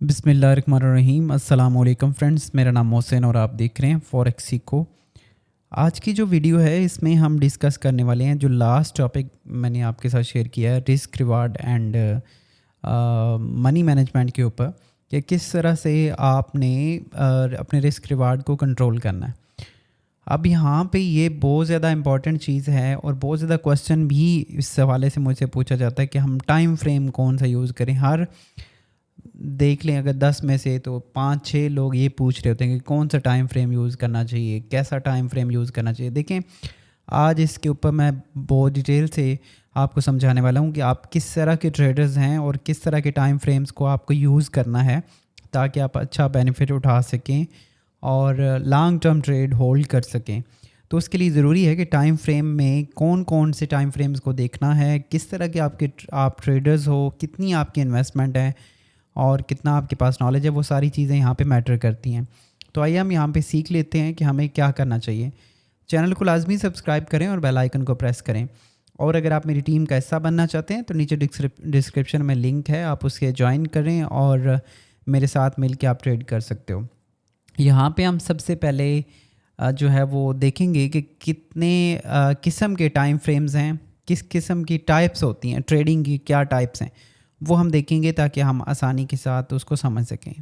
बिस्मिल्लाहिर्रहमानिर्रहीम। अस्सलाम वालेकुम फ्रेंड्स, मेरा नाम मोहसिन और आप देख रहे हैं फॉरेक्स सीखो। आज की जो वीडियो है इसमें हम डिस्कस करने वाले हैं जो लास्ट टॉपिक मैंने आपके साथ शेयर किया है, risk reward and money management के ऊपर, कि किस तरह से आपने अपने रिस्क रिवार्ड को कंट्रोल करना है। अब यहाँ पे ये बहुत ज़्यादा इम्पॉर्टेंट चीज़ है और बहुत ज़्यादा क्वेश्चन भी इस हवाले से मुझसे पूछा जाता है कि हम टाइम फ्रेम कौन सा यूज़ करें। हर देख लें अगर 10 में से तो 5-6 लोग ये पूछ रहे होते हैं कि कौन सा टाइम फ्रेम यूज़ करना चाहिए, कैसा टाइम फ्रेम यूज़ करना चाहिए। देखें, आज इसके ऊपर मैं बहुत डिटेल से आपको समझाने वाला हूँ कि आप किस तरह के ट्रेडर्स हैं और किस तरह के टाइम फ्रेम्स को आपको यूज़ करना है ताकि आप अच्छा बेनिफिट उठा सकें और लॉन्ग टर्म ट्रेड होल्ड कर सकें। तो उसके लिए ज़रूरी है कि टाइम फ्रेम में कौन कौन से टाइम फ्रेम्स को देखना है, किस तरह के आप ट्रेडर्स हो, कितनी आपकी इन्वेस्टमेंट है और कितना आपके पास नॉलेज है, वो सारी चीज़ें यहाँ पे मैटर करती हैं। तो आइए हम यहाँ पे सीख लेते हैं कि हमें क्या करना चाहिए। चैनल को लाजमी सब्सक्राइब करें और बेल आइकन को प्रेस करें। और अगर आप मेरी टीम का हिस्सा बनना चाहते हैं तो नीचे डिस्क्रिप्शन में लिंक है, आप उसके ज्वाइन करें और मेरे साथ मिल के आप ट्रेड कर सकते हो। यहाँ पे हम सबसे पहले जो है वो देखेंगे कि कितने किस्म के टाइम फ्रेम्स हैं, किस किस्म की टाइप्स होती हैं, ट्रेडिंग की क्या टाइप्स हैं, वो हम देखेंगे ताकि हम आसानी के साथ उसको समझ सकें।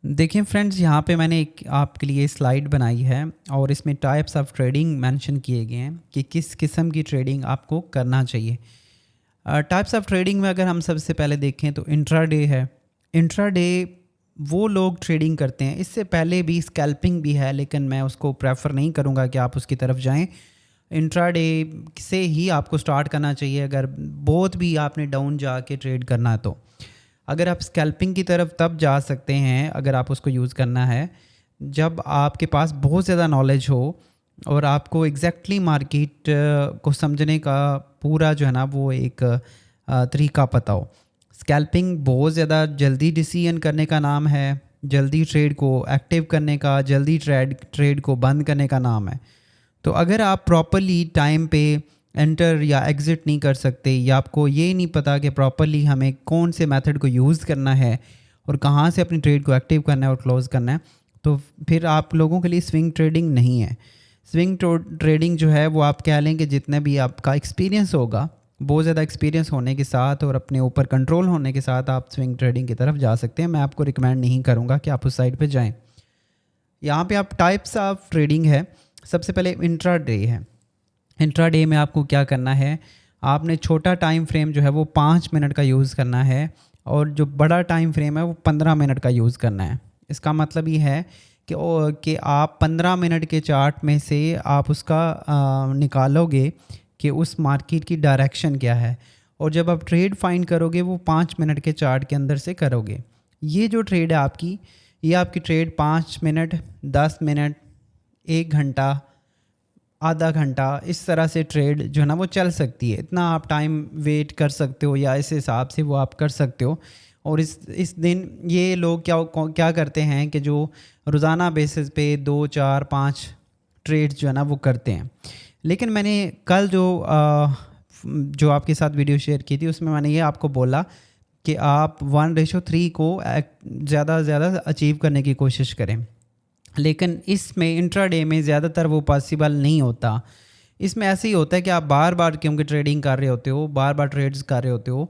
देखिए फ्रेंड्स, यहाँ पे मैंने एक आपके लिए स्लाइड बनाई है और इसमें टाइप्स ऑफ ट्रेडिंग मेंशन किए गए हैं कि किस किस्म की ट्रेडिंग आपको करना चाहिए। टाइप्स ऑफ ट्रेडिंग में अगर हम सबसे पहले देखें तो इंट्राडे है। इंट्राडे वो लोग ट्रेडिंग करते हैं, इससे पहले भी स्कैल्पिंग भी है, लेकिन मैं उसको प्रेफर नहीं करूँगा कि आप उसकी तरफ जाएं। इंट्राडे से ही आपको स्टार्ट करना चाहिए अगर बहुत भी आपने डाउन जाके ट्रेड करना है। तो अगर आप स्कैल्पिंग की तरफ तब जा सकते हैं अगर आप उसको यूज़ करना है जब आपके पास बहुत ज़्यादा नॉलेज हो और आपको एग्जैक्टली मार्केट को समझने का पूरा जो है ना वो एक तरीका पता हो। स्कैल्पिंग बहुत ज़्यादा जल्दी डिसीजन करने का नाम है, जल्दी ट्रेड को एक्टिव करने का, जल्दी ट्रेड को बंद करने का नाम है। तो अगर आप प्रॉपरली टाइम पे एंटर या एग्ज़िट नहीं कर सकते या आपको ये नहीं पता कि प्रॉपरली हमें कौन से मेथड को यूज़ करना है और कहाँ से अपनी ट्रेड को एक्टिव करना है और क्लोज़ करना है, तो फिर आप लोगों के लिए स्विंग ट्रेडिंग नहीं है। स्विंग ट्रेडिंग जो है वो आप कह लें कि जितने भी आपका एक्सपीरियंस होगा, बहुत ज़्यादा एक्सपीरियंस होने के साथ और अपने ऊपर कंट्रोल होने के साथ आप स्विंग ट्रेडिंग की तरफ जा सकते हैं। मैं आपको रिकमेंड नहीं करूँगा कि आप उस साइड पर जाएँ। यहाँ पर आप टाइप्स ऑफ ट्रेडिंग है। सबसे पहले इंट्राडे है। इंट्राडे में आपको क्या करना है, आपने छोटा टाइम फ्रेम जो है वो 5 मिनट का यूज़ करना है और जो बड़ा टाइम फ्रेम है वो 15 मिनट का यूज़ करना है। इसका मतलब ये है कि आप 15 मिनट के चार्ट में से आप उसका निकालोगे कि उस मार्केट की डायरेक्शन क्या है और जब आप ट्रेड फाइंड करोगे वो 5 मिनट के चार्ट के अंदर से करोगे। ये जो ट्रेड है आपकी, ये आपकी ट्रेड 5 मिनट, 10 मिनट, 1 घंटा, आधा घंटा, इस तरह से ट्रेड जो है ना वो चल सकती है। इतना आप टाइम वेट कर सकते हो या इस हिसाब से वो आप कर सकते हो। और इस दिन ये लोग क्या करते हैं कि जो रोज़ाना बेसिस पे 2, 4, 5 ट्रेड्स जो है ना वो करते हैं। लेकिन मैंने कल जो आपके साथ वीडियो शेयर की थी उसमें मैंने ये आपको बोला कि आप 1:3 को ज़्यादा से ज़्यादा अचीव करने की कोशिश करें, लेकिन इसमें इंट्राडे में ज़्यादातर वो पॉसिबल नहीं होता। इसमें ऐसे ही होता है कि आप बार बार क्योंकि ट्रेडिंग कर रहे होते हो, बार बार ट्रेड्स कर रहे होते हो,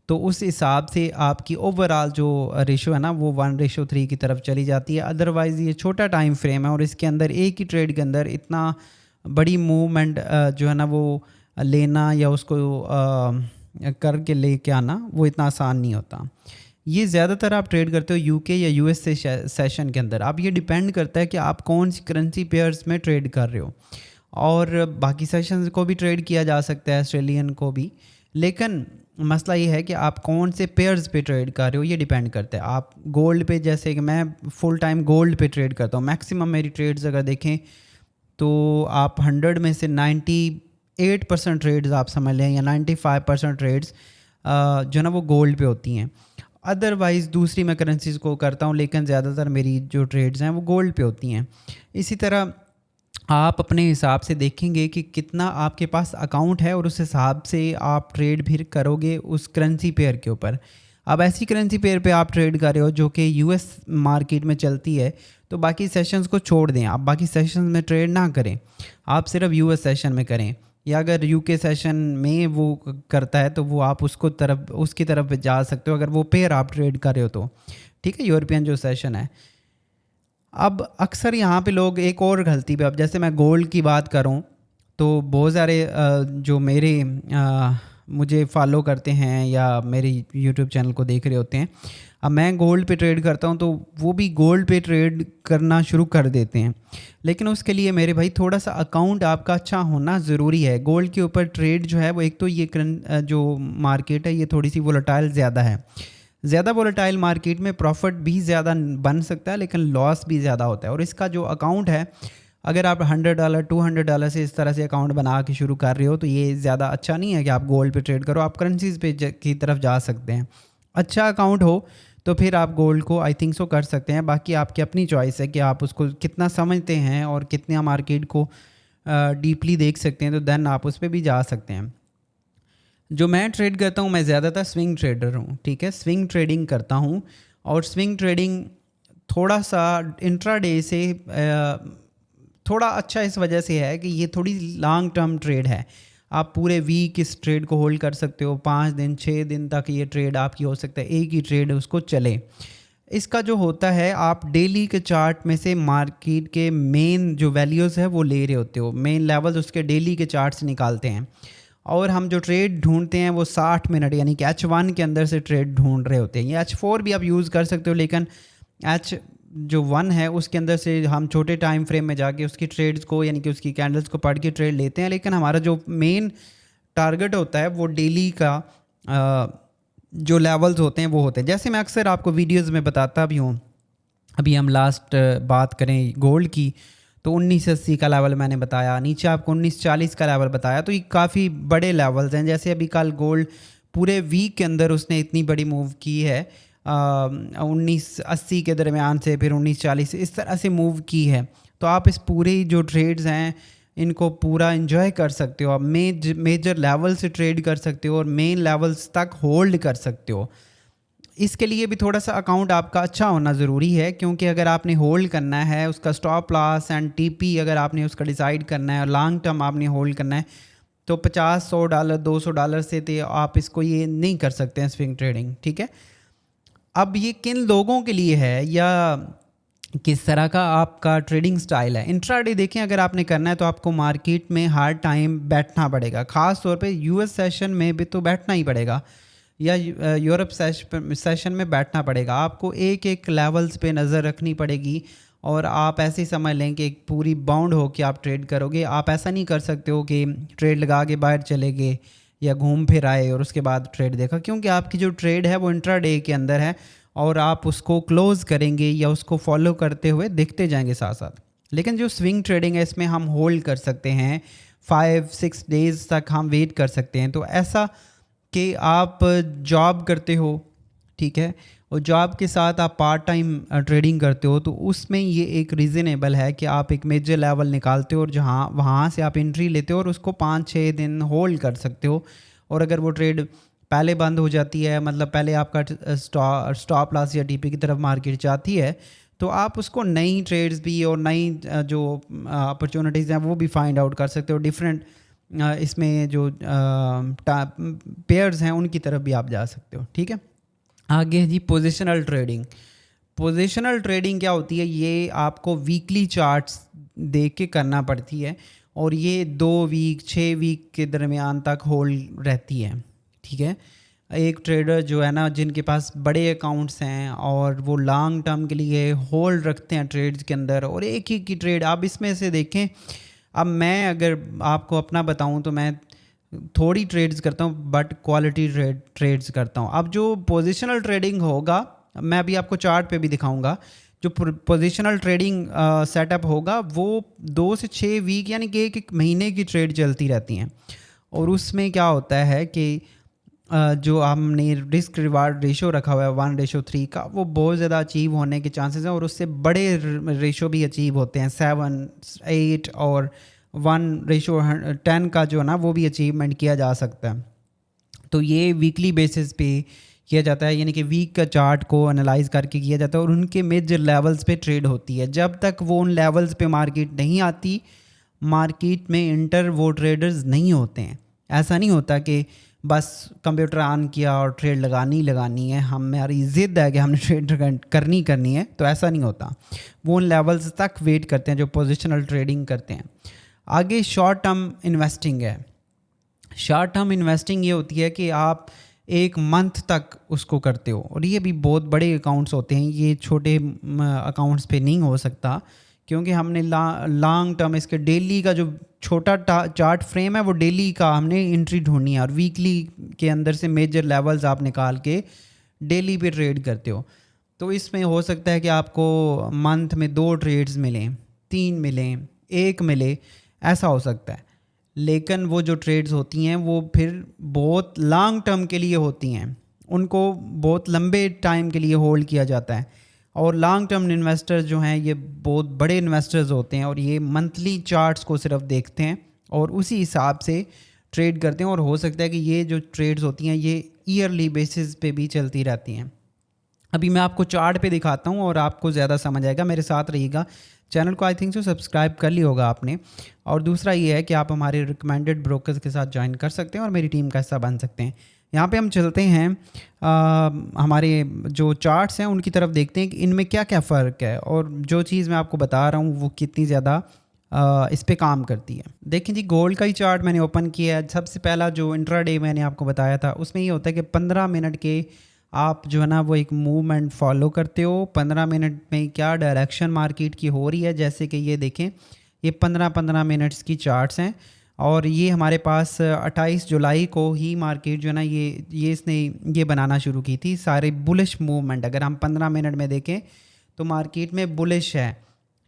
तो उस हिसाब से आपकी ओवरऑल जो रेशो है ना वो 1:3 की तरफ चली जाती है। अदरवाइज़ ये छोटा टाइम फ्रेम है और इसके अंदर एक ही ट्रेड के अंदर इतना बड़ी मूवमेंट जो है ना वो लेना या उसको करके लेके आना वो इतना आसान नहीं होता। ये ज़्यादातर आप ट्रेड करते हो यूके या यूएस से सेशन के अंदर। अब ये डिपेंड करता है कि आप कौन सी करेंसी पेयर्स में ट्रेड कर रहे हो और बाकी सेशंस को भी ट्रेड किया जा सकता है, ऑस्ट्रेलियन को भी, लेकिन मसला ये है कि आप कौन से पेयर्स पे ट्रेड कर रहे हो ये डिपेंड करता है। आप गोल्ड पे, जैसे कि मैं फुल टाइम गोल्ड पे ट्रेड करता हूँ, मैक्सिमम मेरी ट्रेड्स अगर देखें तो आप 100 में से 98% ट्रेड्स आप समझ लें या 95% ट्रेड्स जो ना वो गोल्ड पे होती हैं। अदरवाइज़ दूसरी मैं करेंसीज़ को करता हूँ, लेकिन ज़्यादातर मेरी जो ट्रेड्स हैं वो गोल्ड पे होती हैं। इसी तरह आप अपने हिसाब से देखेंगे कि कितना आपके पास अकाउंट है और उस हिसाब से आप ट्रेड भी करोगे उस करेंसी पेयर के ऊपर। अब ऐसी करेंसी पेयर पे आप ट्रेड कर रहे हो जो कि यूएस मार्केट में चलती है, तो बाकी सेशंस को छोड़ दें, आप बाकी सेशंस में ट्रेड ना करें, आप सिर्फ यूएस सेशन में करें। या अगर यूके सेशन में वो करता है तो वो आप उसकी तरफ जा सकते हो, अगर वो पेयर आप ट्रेड कर रहे हो तो, ठीक है, यूरोपियन जो सेशन है। अब अक्सर यहाँ पे लोग एक और गलती पे, अब जैसे मैं गोल्ड की बात करूँ तो बहुत सारे जो मुझे फॉलो करते हैं या मेरे यूट्यूब चैनल को देख रहे होते हैं, अब मैं गोल्ड पे ट्रेड करता हूँ तो वो भी गोल्ड पे ट्रेड करना शुरू कर देते हैं। लेकिन उसके लिए मेरे भाई थोड़ा सा अकाउंट आपका अच्छा होना ज़रूरी है। गोल्ड के ऊपर ट्रेड जो है वो, एक तो ये जो मार्केट है ये थोड़ी सी वोलेटाइल ज़्यादा है। ज़्यादा वोलेटाइल मार्केट में प्रॉफिट भी ज़्यादा बन सकता है लेकिन लॉस भी ज़्यादा होता है। और इसका जो अकाउंट है, अगर आप $100 $200 से इस तरह से अकाउंट बना के शुरू कर रहे हो तो ये ज़्यादा अच्छा नहीं है कि आप गोल्ड पे ट्रेड करो। आप करेंसीज पे की तरफ जा सकते हैं। अच्छा अकाउंट हो तो फिर आप गोल्ड को आई थिंक सो कर सकते हैं। बाकी आपकी अपनी चॉइस है कि आप उसको कितना समझते हैं और कितना मार्केट को डीपली देख सकते हैं, तो देन आप उस पर भी जा सकते हैं। जो मैं ट्रेड करता हूँ, मैं ज़्यादातर स्विंग ट्रेडर हूँ, ठीक है, स्विंग ट्रेडिंग करता हूँ। और स्विंग ट्रेडिंग थोड़ा सा इंट्राडे से थोड़ा अच्छा इस वजह से है कि ये थोड़ी लॉन्ग टर्म ट्रेड है। आप पूरे वीक इस ट्रेड को होल्ड कर सकते हो, 5 दिन 6 दिन तक ये ट्रेड आपकी हो सकता है, एक ही ट्रेड उसको चले। इसका जो होता है, आप डेली के चार्ट में से मार्केट के मेन जो वैल्यूज़ है वो ले रहे होते हो, मेन लेवल्स उसके डेली के चार्ट से निकालते हैं। और हम जो ट्रेड ढूंढते हैं वो 60 मिनट यानी कि H1 के अंदर से ट्रेड ढूंढ रहे होते हैं। या H4 भी आप यूज़ कर सकते हो, लेकिन H1 है उसके अंदर से हम छोटे टाइम फ्रेम में जाके उसकी ट्रेड्स को यानी कि उसकी कैंडल्स को पढ़ के ट्रेड लेते हैं। लेकिन हमारा जो मेन टारगेट होता है वो डेली का जो लेवल्स होते हैं वो होते हैं। जैसे मैं अक्सर आपको वीडियोस में बताता भी हूँ, अभी हम लास्ट बात करें गोल्ड की तो 1980 का लेवल मैंने बताया, नीचे आपको 1940 का लेवल बताया, तो ये काफ़ी बड़े लेवल्स हैं। जैसे अभी कल गोल्ड पूरे वीक के अंदर उसने इतनी बड़ी मूव की है, 1980 के दरमियान से फिर 1940 इस तरह से मूव की है। तो आप इस पूरे जो ट्रेड्स हैं इनको पूरा एंजॉय कर सकते हो, आप मेजर लेवल से ट्रेड कर सकते हो और मेन लेवल्स तक होल्ड कर सकते हो। इसके लिए भी थोड़ा सा अकाउंट आपका अच्छा होना ज़रूरी है, क्योंकि अगर आपने होल्ड करना है, उसका स्टॉप लॉस एंड टीपी अगर आपने उसका डिसाइड करना है और लॉन्ग टर्म आपने होल्ड करना है, तो $50 $100 $200 से तो आप इसको ये नहीं कर सकते हैं स्विंग ट्रेडिंग, ठीक है। अब ये किन लोगों के लिए है या किस तरह का आपका ट्रेडिंग स्टाइल है। इंट्राडे देखें, अगर आपने करना है तो आपको मार्केट में हर टाइम बैठना पड़ेगा, ख़ास तौर पे यूएस सेशन में भी तो बैठना ही पड़ेगा या यूरोप सेशन में बैठना पड़ेगा। आपको एक एक लेवल्स पे नज़र रखनी पड़ेगी और आप ऐसे ही समझ लें कि एक पूरी बाउंड हो कि आप ट्रेड करोगे। आप ऐसा नहीं कर सकते हो कि ट्रेड लगा के बाहर चले गए या घूम फिर आए और उसके बाद ट्रेड देखा, क्योंकि आपकी जो ट्रेड है वो इंट्राडे के अंदर है और आप उसको क्लोज़ करेंगे या उसको फॉलो करते हुए देखते जाएंगे साथ साथ। लेकिन जो स्विंग ट्रेडिंग है इसमें हम होल्ड कर सकते हैं, 5-6 डेज़ तक हम वेट कर सकते हैं। तो ऐसा कि आप जॉब करते हो, ठीक है, और जॉब के साथ आप पार्ट टाइम ट्रेडिंग करते हो, तो उसमें ये एक रीज़नेबल है कि आप एक मेजर लेवल निकालते हो और जहाँ वहाँ से आप एंट्री लेते हो और उसको 5-6 दिन होल्ड कर सकते हो। और अगर वो ट्रेड पहले बंद हो जाती है, मतलब पहले आपका स्टॉप लॉस या टीपी की तरफ मार्केट जाती है, तो आप उसको नई ट्रेड्स भी और नई जो अपॉर्चुनिटीज़ हैं वो भी फाइंड आउट कर सकते हो। डिफरेंट इसमें जो पेयर्स हैं उनकी तरफ भी आप जा सकते हो, ठीक है। आगे है जी पोजिशनल ट्रेडिंग। पोजिशनल ट्रेडिंग क्या होती है, ये आपको वीकली चार्ट्स देख के करना पड़ती है और ये 2 वीक 6 वीक के दरमियान तक होल्ड रहती है, ठीक है। एक ट्रेडर जो है ना, जिनके पास बड़े अकाउंट्स हैं और वो लॉन्ग टर्म के लिए होल्ड रखते हैं ट्रेड्स के अंदर, और एक ही की ट्रेड आप इसमें से देखें। अब मैं अगर आपको अपना बताऊं तो मैं थोड़ी ट्रेड्स करता हूं बट क्वालिटी ट्रेड्स करता हूं। अब जो पोजिशनल ट्रेडिंग होगा, मैं अभी आपको चार्ट पे भी दिखाऊंगा, जो पोजिशनल ट्रेडिंग सेटअप होगा वो 2 से 6 वीक यानी कि एक महीने की ट्रेड चलती रहती हैं। और उसमें क्या होता है कि जो हमने रिस्क रिवार्ड रेशो रखा हुआ है 1:3 का, वो बहुत ज़्यादा अचीव होने के चांसेस हैं और उससे बड़े रेशो भी अचीव होते हैं, 7, 8 और 1:10 का जो है ना वो भी अचीवमेंट किया जा सकता है। तो ये वीकली बेसिस पे किया जाता है, यानी कि वीक का चार्ट को एनालाइज करके किया जाता है और उनके मेजर लेवल्स पे ट्रेड होती है। जब तक वो उन लेवल्स पे मार्केट नहीं आती, मार्केट में इंटर वो ट्रेडर्स नहीं होते हैं। ऐसा नहीं होता कि बस कंप्यूटर ऑन किया और ट्रेड लगानी है, हमारी ज़िद है कि हमने ट्रेड करनी है, तो ऐसा नहीं होता। वो उन लेवल्स तक वेट करते हैं जो पोजिशनल ट्रेडिंग करते हैं। आगे शॉर्ट टर्म इन्वेस्टिंग है। शॉर्ट टर्म इन्वेस्टिंग ये होती है कि आप एक मंथ तक उसको करते हो, और ये भी बहुत बड़े अकाउंट्स होते हैं, ये छोटे अकाउंट्स पे नहीं हो सकता, क्योंकि हमने लॉन्ग टर्म इसके डेली का जो छोटा चार्ट फ्रेम है वो डेली का हमने एंट्री ढूंढनी है, और वीकली के अंदर से मेजर लेवल्स आप निकाल के डेली पे ट्रेड करते हो। तो इसमें हो सकता है कि आपको मंथ में 2 ट्रेड्स मिलें, 3 मिलें, 1 मिले, ऐसा हो सकता है। लेकिन वो जो ट्रेड्स होती हैं वो फिर बहुत लॉन्ग टर्म के लिए होती हैं, उनको बहुत लंबे टाइम के लिए होल्ड किया जाता है। और लॉन्ग टर्म इन्वेस्टर्स जो हैं ये बहुत बड़े इन्वेस्टर्स होते हैं, और ये मंथली चार्ट्स को सिर्फ देखते हैं और उसी हिसाब से ट्रेड करते हैं। और हो सकता है कि ये जो ट्रेड्स होती हैं ये ईयरली बेसिस पे भी चलती रहती हैं। अभी मैं आपको चार्ट पे दिखाता हूँ और आपको ज़्यादा समझ आएगा, मेरे साथ रहिएगा। चैनल को आई थिंक सो सब्सक्राइब कर लिया होगा आपने। और दूसरा ये है कि आप हमारे रिकमेंडेड ब्रोकर्स के साथ ज्वाइन कर सकते हैं और मेरी टीम का हिस्सा बन सकते हैं। यहाँ पे हम चलते हैं हमारे जो चार्ट्स हैं उनकी तरफ, देखते हैं कि इनमें क्या क्या फ़र्क है और जो चीज़ मैं आपको बता रहा हूँ वो कितनी ज़्यादा इस पे काम करती है। देखिए जी, गोल्ड का ही चार्ट मैंने ओपन किया है। सबसे पहला जो इंट्राडे मैंने आपको बताया था उसमें ये होता है कि 15 मिनट के आप जो है ना वो एक मूवमेंट फॉलो करते हो। 15 मिनट में क्या डायरेक्शन मार्केट की हो रही है, जैसे कि ये देखें, ये 15-15 मिनट्स की चार्ट्स हैं, और ये हमारे पास 28 जुलाई को ही मार्केट जो है ना ये इसने ये बनाना शुरू की थी सारे बुलिश मूवमेंट। अगर हम 15 मिनट में देखें तो मार्केट में बुलिश है,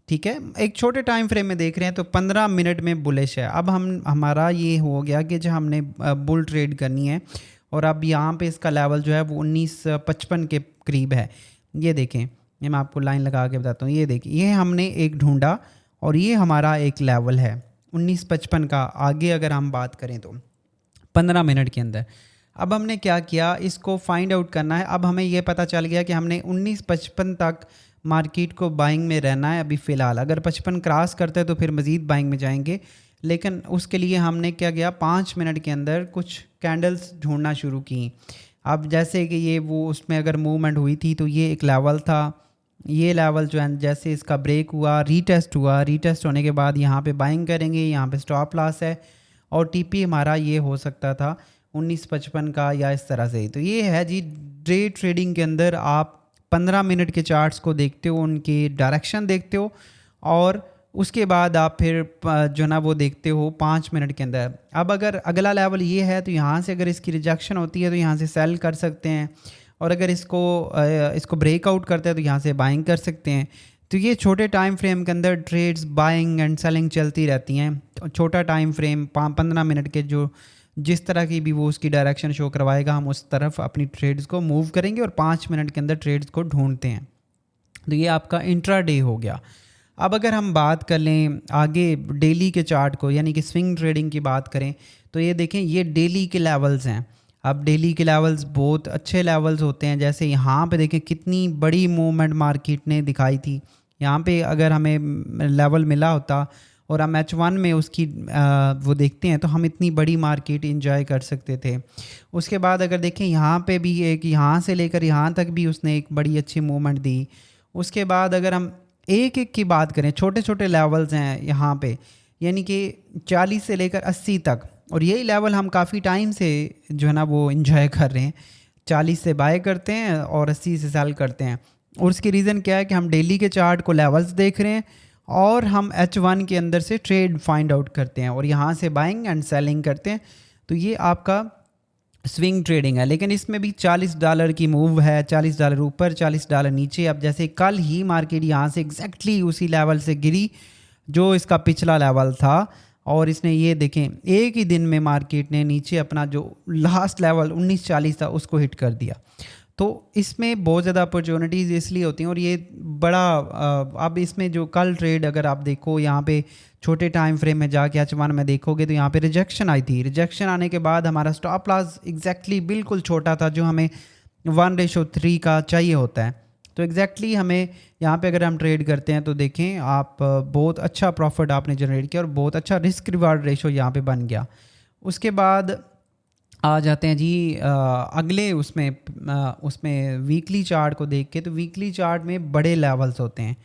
ठीक है। एक छोटे टाइम फ्रेम में देख रहे हैं तो 15 मिनट में बुलिश है। अब हमारा ये हो गया कि जो हमने बुल ट्रेड करनी है, और अब यहाँ पे इसका लेवल जो है वो 1955 के करीब है। ये देखें, ये मैं आपको लाइन लगा के बताता हूँ। ये देखिए, ये हमने एक ढूंढा और ये हमारा एक लेवल है 1955 का। आगे अगर हम बात करें तो 15 मिनट के अंदर अब हमने क्या किया, इसको फाइंड आउट करना है। अब हमें ये पता चल गया कि हमने 1955 तक मार्केट को बाइंग में रहना है अभी फ़िलहाल। अगर 55 क्रॉस करते हैं तो फिर मज़ीद बाइंग में जाएंगे, लेकिन उसके लिए हमने क्या किया, 5 मिनट के अंदर कुछ कैंडल्स ढूंढना शुरू की। अब जैसे कि ये वो उसमें अगर मूवमेंट हुई थी तो ये एक लेवल था, ये लेवल जो है जैसे इसका ब्रेक हुआ, रीटेस्ट हुआ, रीटेस्ट होने के बाद यहाँ पे बाइंग करेंगे, यहाँ पे स्टॉप लॉस है, और टीपी हमारा ये हो सकता था 1955 का या इस तरह से। तो ये है जी, डे ट्रेडिंग के अंदर आप 15 मिनट के चार्ट्स को देखते हो, उनकी डायरेक्शन देखते हो, और उसके बाद आप फिर जो ना वो देखते हो 5 मिनट के अंदर। अब अगर अगला लेवल ये है तो यहाँ से अगर इसकी रिजेक्शन होती है तो यहाँ से सेल कर सकते हैं, और अगर इसको ब्रेकआउट करते हैं तो यहाँ से बाइंग कर सकते हैं। तो ये छोटे टाइम फ्रेम के अंदर ट्रेड्स बाइंग एंड सेलिंग चलती रहती हैं। छोटा टाइम फ्रेम 15 मिनट के जो जिस तरह की भी वो उसकी डायरेक्शन शो करवाएगा, हम उस तरफ अपनी ट्रेड्स को मूव करेंगे और 5 मिनट के अंदर ट्रेड्स को ढूंढते हैं। तो ये आपका इंट्राडे हो गया। अब अगर हम बात कर लें आगे डेली के चार्ट को, यानी कि स्विंग ट्रेडिंग की बात करें, तो ये देखें, ये डेली के लेवल्स हैं। अब डेली के लेवल्स बहुत अच्छे लेवल्स होते हैं। जैसे यहाँ पे देखें कितनी बड़ी मूवमेंट मार्केट ने दिखाई थी। यहाँ पे अगर हमें लेवल मिला होता और हम H1 में उसकी वो देखते हैं तो हम इतनी बड़ी मार्केट इंजॉय कर सकते थे। उसके बाद अगर देखें यहाँ पे भी एक यहाँ से लेकर यहाँ तक भी उसने एक बड़ी अच्छी मूवमेंट दी। उसके बाद अगर हम एक एक की बात करें, छोटे छोटे लेवल्स हैं यहाँ पे, यानी कि 40 से लेकर 80 तक, और यही लेवल हम काफ़ी टाइम से जो है ना वो इंजॉय कर रहे हैं। 40 से बाय करते हैं और 80 से सेल करते हैं। और उसकी रीज़न क्या है कि हम डेली के चार्ट को लेवल्स देख रहे हैं और हम H1 के अंदर से ट्रेड फाइंड आउट करते हैं और यहाँ से बाइंग एंड सेलिंग करते हैं। तो ये आपका स्विंग ट्रेडिंग है। लेकिन इसमें भी $40 की मूव है, $40 ऊपर, $40 नीचे। अब जैसे कल ही मार्केट यहाँ से एग्जैक्टली उसी लेवल से गिरी जो इसका पिछला लेवल था, और इसने ये देखें एक ही दिन में मार्केट ने नीचे अपना जो लास्ट लेवल 1940 था उसको हिट कर दिया। तो इसमें बहुत ज़्यादा अपॉर्चुनिटीज़ इसलिए होती हैं, और ये बड़ा अब इसमें जो कल ट्रेड अगर आप देखो यहाँ पे छोटे टाइम फ्रेम में जाके H1 में देखोगे तो यहाँ पे रिजेक्शन आई थी। रिजेक्शन आने के बाद हमारा स्टॉप लॉस एग्जैक्टली बिल्कुल छोटा था जो हमें 1:3 का चाहिए होता है। तो एग्जैक्टली हमें यहाँ पे अगर हम ट्रेड करते हैं तो देखें आप बहुत अच्छा प्रॉफिट आपने जनरेट किया और बहुत अच्छा रिस्क रिवार्ड रेशो यहाँ पे बन गया। उसके बाद आ जाते हैं जी अगले उसमें वीकली चार्ट को देख के। तो वीकली चार्ट में बड़े लेवल्स होते हैं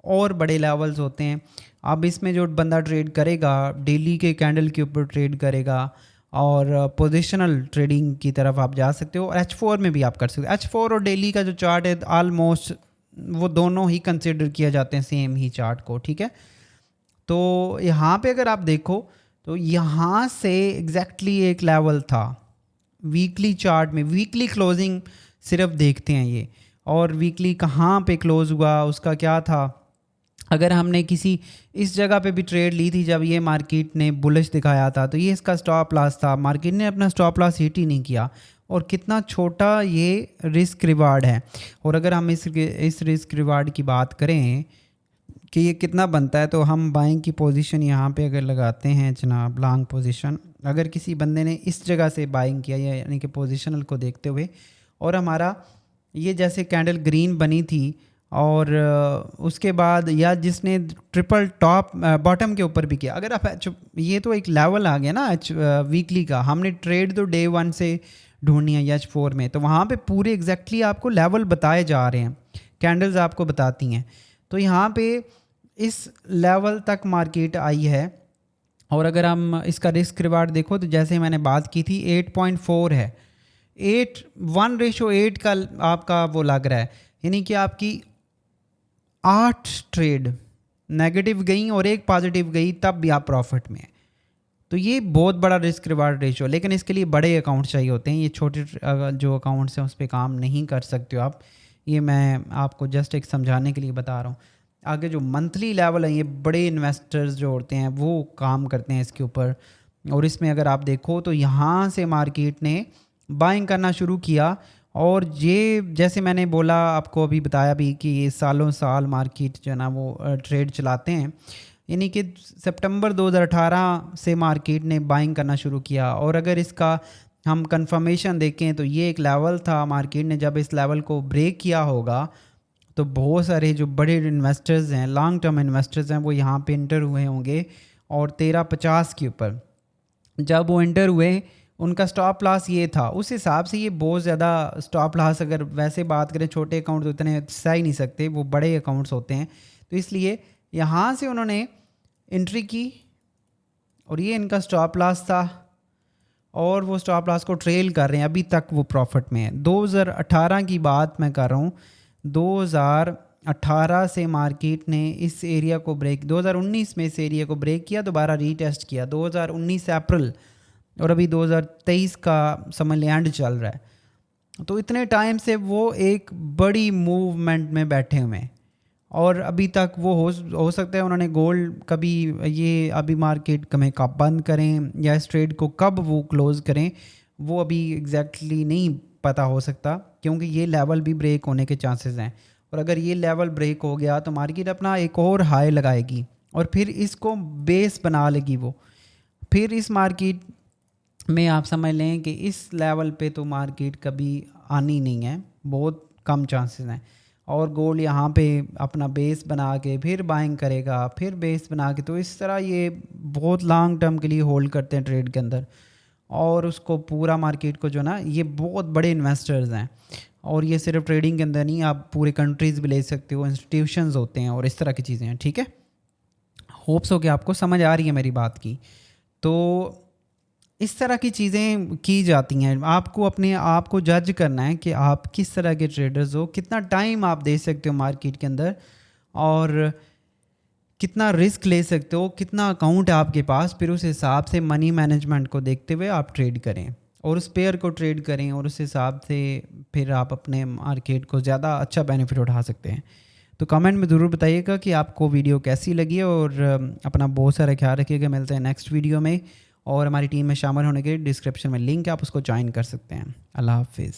और बड़े लेवल्स होते हैं। अब इसमें जो बंदा ट्रेड करेगा डेली के कैंडल के ऊपर ट्रेड करेगा और पोजिशनल ट्रेडिंग की तरफ आप जा सकते हो। H4 में भी आप कर सकते हो। H4 और डेली का जो चार्ट है ऑलमोस्ट वो दोनों ही कंसिडर किया जाते हैं सेम ही चार्ट को, ठीक है। तो यहाँ पे अगर आप देखो तो यहाँ से एग्जैक्टली एक लेवल था वीकली चार्ट में। वीकली क्लोजिंग सिर्फ देखते हैं ये, और वीकली कहाँ पे क्लोज हुआ उसका क्या था। अगर हमने किसी इस जगह पे भी ट्रेड ली थी जब ये मार्केट ने बुलिश दिखाया था, तो ये इसका स्टॉप लॉस था। मार्केट ने अपना स्टॉप लॉस हिट ही नहीं किया, और कितना छोटा ये रिस्क रिवार्ड है। और अगर हम इस रिस्क रिवार्ड की बात करें कि ये कितना बनता है, तो हम बाइंग की पोजीशन यहाँ पे अगर लगाते हैं जनाब, लॉन्ग पोजीशन, अगर किसी बंदे ने इस जगह से बाइंग किया यानी कि पोजीशनल को देखते हुए, और हमारा ये जैसे कैंडल ग्रीन बनी थी और उसके बाद या जिसने ट्रिपल टॉप बॉटम के ऊपर भी किया, अगर आप ये तो एक लेवल आ गया ना वीकली का। हमने ट्रेड तो डे 1 से ढूंढनी है H4 में, तो वहाँ पे पूरे एग्जैक्टली आपको लेवल बताए जा रहे हैं, कैंडल्स आपको बताती हैं। तो यहाँ पे इस लेवल तक मार्केट आई है। और अगर हम इसका रिस्क रिवार्ड देखो तो जैसे मैंने बात की थी 8.4 है, 1:8 का आपका वो लग रहा है, यानी कि आपकी 8 ट्रेड नेगेटिव गई और एक पॉजिटिव गई, तब भी आप प्रॉफिट में हैं। तो ये बहुत बड़ा रिस्क रिवार्ड रेशो, लेकिन इसके लिए बड़े अकाउंट चाहिए होते हैं। ये छोटे जो अकाउंट्स हैं उस पर काम नहीं कर सकते हो आप। ये मैं आपको जस्ट एक समझाने के लिए बता रहा हूँ। आगे जो मंथली लेवल है, ये बड़े इन्वेस्टर्स जो होते हैं वो काम करते हैं इसके ऊपर। और इसमें अगर आप देखो तो यहाँ से मार्केट ने बाइंग करना शुरू किया, और ये जैसे मैंने बोला आपको अभी बताया भी कि ये सालों साल मार्केट जो है ना वो ट्रेड चलाते हैं। यानी कि सितंबर 2018 से मार्केट ने बाइंग करना शुरू किया। और अगर इसका हम कंफर्मेशन देखें तो ये एक लेवल था, मार्केट ने जब इस लेवल को ब्रेक किया होगा तो बहुत सारे जो बड़े इन्वेस्टर्स हैं, लॉन्ग टर्म इन्वेस्टर्स हैं, वो यहाँ पे इंटर हुए होंगे। और 1350 के ऊपर जब वो इंटर हुए, उनका स्टॉप लॉस ये था। उस हिसाब से ये बहुत ज़्यादा स्टॉप लॉस, अगर वैसे बात करें छोटे अकाउंट तो इतने सह ही नहीं सकते, वो बड़े अकाउंट्स होते हैं। तो इसलिए यहाँ से उन्होंने एंट्री की और ये इनका स्टॉप लॉस था, और वो स्टॉप लॉस को ट्रेल कर रहे हैं, अभी तक वो प्रॉफिट में है। 2018 की बात मैं कर रहा हूँ, 2018 से मार्केट ने इस एरिया को ब्रेक, 2019 में इस एरिया को ब्रेक किया, दोबारा रीटेस्ट किया 2019 अप्रैल, और अभी 2023 का समझ लें एंड चल रहा है। तो इतने टाइम से वो एक बड़ी मूवमेंट में बैठे हुए हैं, और अभी तक वो हो सकता है उन्होंने गोल्ड कभी ये अभी मार्केट कमें कब बंद करें या इस ट्रेड को कब वो क्लोज़ करें, वो अभी एग्जैक्टली नहीं पता हो सकता, क्योंकि ये लेवल भी ब्रेक होने के चांसेस हैं। और अगर ये लेवल ब्रेक हो गया तो मार्केट अपना एक और हाई लगाएगी और फिर इसको बेस बना लेगी वो। फिर इस मार्केट में आप समझ लें कि इस लेवल पे तो मार्केट कभी आनी नहीं है, बहुत कम चांसेस हैं। और गोल्ड यहाँ पे अपना बेस बना के फिर बाइंग करेगा, फिर बेस बना के, तो इस तरह ये बहुत लॉन्ग टर्म के लिए होल्ड करते हैं ट्रेड के अंदर। और उसको पूरा मार्केट को जो ना, ये बहुत बड़े इन्वेस्टर्स हैं, और ये सिर्फ ट्रेडिंग के अंदर नहीं, आप पूरे कंट्रीज़ भी ले सकते हो, इंस्टीट्यूशंस होते हैं और इस तरह की चीज़ें हैं, ठीक है। होप्स हो कि आपको समझ आ रही है मेरी बात की। तो इस तरह की चीज़ें की जाती हैं। आपको अपने आप को जज करना है कि आप किस तरह के ट्रेडर्स हो, कितना टाइम आप दे सकते हो मार्केट के अंदर, और कितना रिस्क ले सकते हो, कितना अकाउंट है आपके पास। फिर उस हिसाब से मनी मैनेजमेंट को देखते हुए आप ट्रेड करें और उस पेयर को ट्रेड करें, और उस हिसाब से फिर आप अपने मार्केट को ज़्यादा अच्छा बेनिफिट उठा सकते हैं। तो कमेंट में ज़रूर बताइएगा कि आपको वीडियो कैसी लगी, और अपना बहुत सारा ख्याल रखिएगा। मिलते हैं नेक्स्ट वीडियो में, और हमारी टीम में शामिल होने के डिस्क्रिप्शन में लिंक है, आप उसको ज्वाइन कर सकते हैं। अल्लाह हाफिज़।